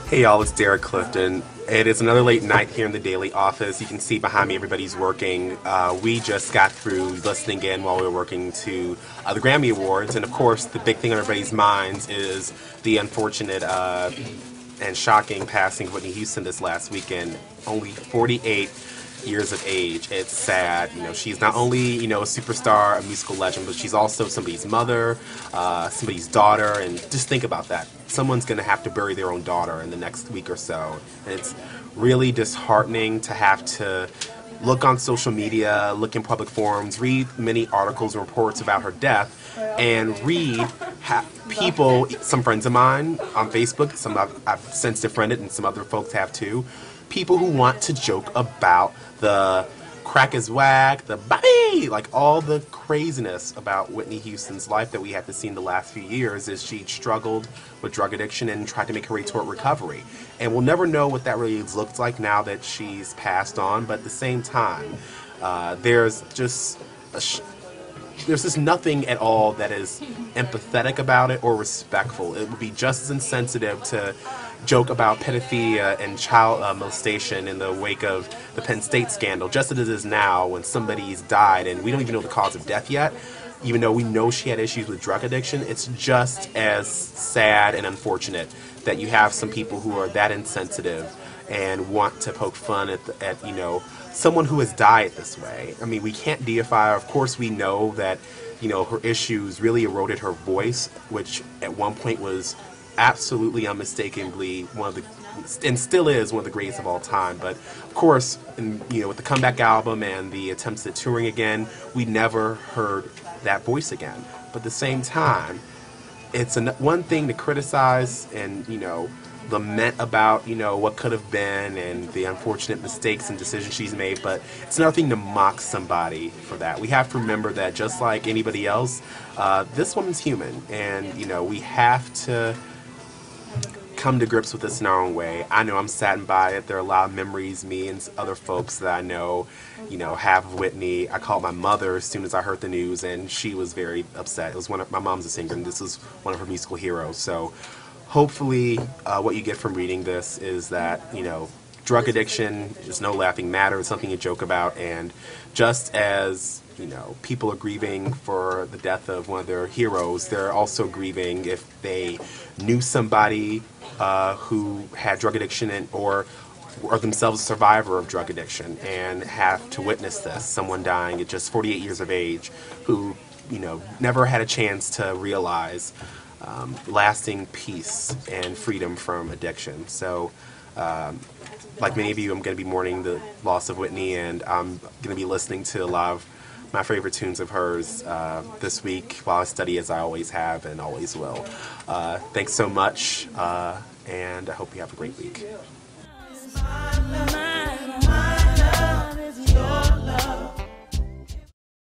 Hey y'all, it's Derrick Clifton. It is another late night here in the Daily Office. You can see behind me everybody's working. We just got through listening in while we were working to the Grammy Awards, and of course the big thing on everybody's minds is the unfortunate and shocking passing of Whitney Houston this last weekend. Only 48 years of age. It's sad. You know, she's not only, a superstar, a musical legend, but she's also somebody's mother, somebody's daughter, and just think about that. Someone's going to have to bury their own daughter in the next week or so. And it's really disheartening to have to look on social media, look in public forums, read many articles and reports about her death, and read people, some friends of mine on Facebook, some I've since befriended and some other folks have too, people who want to joke about the crack is whack, the baby, like all the craziness about Whitney Houston's life that we have to see in the last few years as she struggled with drug addiction and tried to make her way toward recovery. And we'll never know what that really looks like now that she's passed on, but at the same time, there's just nothing at all that is empathetic about it or respectful. It would be just as insensitive to joke about pedophilia and child molestation in the wake of the Penn State scandal, just as it is now when somebody's died and we don't even know the cause of death yet. Even though we know she had issues with drug addiction, it's just as sad and unfortunate that you have some people who are that insensitive and want to poke fun at someone who has died this way. I mean, we can't deify her. Of course, we know that, her issues really eroded her voice, which at one point was absolutely unmistakably one of the, and still is one of the greatest of all time. But of course, with the comeback album and the attempts at touring again, we never heard that voice again. But at the same time, it's one thing to criticize and, lament about, what could have been and the unfortunate mistakes and decisions she's made, but it's another thing to mock somebody for that. We have to remember that just like anybody else, this woman's human, and, we have to come to grips with this in our own way. I know I'm saddened by it. There are a lot of memories, me and other folks that I know, have of Whitney. I called my mother as soon as I heard the news, and she was very upset. It was my mom's a singer, and this was one of her musical heroes. So hopefully what you get from reading this is that, drug addiction is no laughing matter. It's something to joke about. And just as, people are grieving for the death of one of their heroes, they're also grieving if they knew somebody who had drug addiction or themselves a survivor of drug addiction and have to witness this. Someone dying at just 48 years of age who, never had a chance to realize lasting peace and freedom from addiction. So, like many of you, I'm going to be mourning the loss of Whitney, and I'm going to be listening to a lot of my favorite tunes of hers this week while I study, as I always have and always will. Thanks so much, and I hope you have a great week. My love is yours.